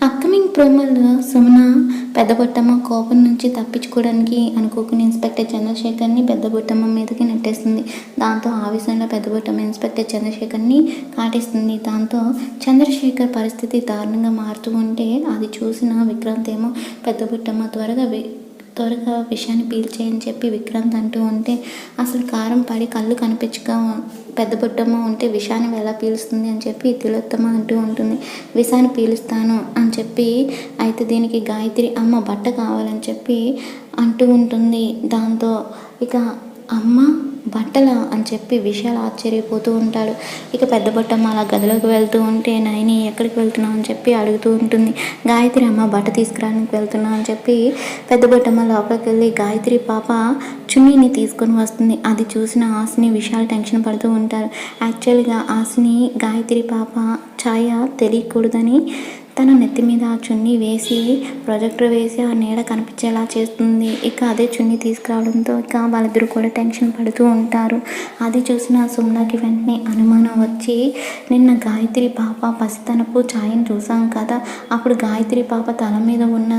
Upcoming ప్రోమోలో సుమన పెద్దబొట్టమ్మ కోపం నుంచి తప్పించుకోవడానికి అనుకోకుండా ఇన్స్పెక్టర్ చంద్రశేఖర్ని పెద్దబొట్టమ్మ మీదకి నెట్టేస్తుంది. దాంతో ఆవేశంలో పెద్దబొట్టమ్మ ఇన్స్పెక్టర్ చంద్రశేఖర్ని కాటేస్తుంది. దాంతో చంద్రశేఖర్ పరిస్థితి దారుణంగా మారుతూ ఉంటే అది చూసిన విక్రాంత్ ఏమో పెద్దబొట్టమ్మ త్వరగా విషయాన్ని పీల్చేయని చెప్పి విక్రాంత్ అంటూ ఉంటే, అసలు కారం పడి కళ్ళు కనిపించక పెద్దబొట్టమ్మ ఉంటే విషాన్ని ఎలా పీలుస్తుంది అని చెప్పి తిలోత్తమ అంటూ ఉంటుంది. విషాన్ని పీలుస్తాను అని చెప్పి అయితే దీనికి గాయత్రి అమ్మ బట్ట కావాలని చెప్పి అంటూ ఉంటుంది. దాంతో ఇక అమ్మ బట్టల అని చెప్పి విషయాలు ఆశ్చర్యపోతూ ఉంటాడు. ఇక పెద్దబొట్టమ్మ అలా గదిలోకి వెళ్తూ ఉంటే నయని ఎక్కడికి వెళ్తున్నావు అని చెప్పి అడుగుతూ ఉంటుంది. గాయత్రి అమ్మ బట్ట తీసుకురావడానికి వెళ్తున్నా అని చెప్పి పెద్దబొట్టమ్మ లోపలికి వెళ్ళి గాయత్రి పాప చున్నీని తీసుకొని వస్తుంది. అది చూసిన ఆశని విషయాలు టెన్షన్ పడుతూ ఉంటారు. యాక్చువల్గా ఆశని గాయత్రి పాప ఛాయ తెలియకూడదని తన నెత్తి మీద ఆ చున్నీ వేసి ప్రొజెక్టర్ వేసి ఆ నీడ కనిపించేలా చేస్తుంది. ఇక అదే చున్నీ తీసుకురావడంతో ఇక వాళ్ళిద్దరూ కూడా టెన్షన్ పడుతూ ఉంటారు. అది చూసిన సుమనకి వెంటనే అనుమానం వచ్చి, నిన్న గాయత్రి పాప పసితనపు ఛాయను చూసాం కదా, అప్పుడు గాయత్రి పాప తల మీద ఉన్న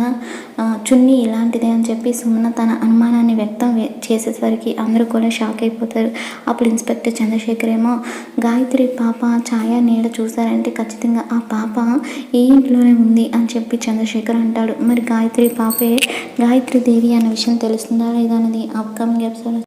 చున్నీ ఇలాంటిదే అని చెప్పి సుమన తన అనుమానాన్ని వ్యక్తం చేసేసరికి అందరూ కూడా షాక్ అయిపోతారు. అప్పుడు ఇన్స్పెక్టర్ చంద్రశేఖర్ ఏమో, గాయత్రి పాప ఛాయ నీడ చూసారంటే ఖచ్చితంగా ఆ పాప ఈ ఇంట్లోనే ఉంది అని చెప్పి చంద్రశేఖర్ అంటాడు. మరి గాయత్రి పాపే గాయత్రి దేవి అన్న విషయం తెలుస్తుందా లేదా అనేది అప్కమింగ్ ఎపిసోడ్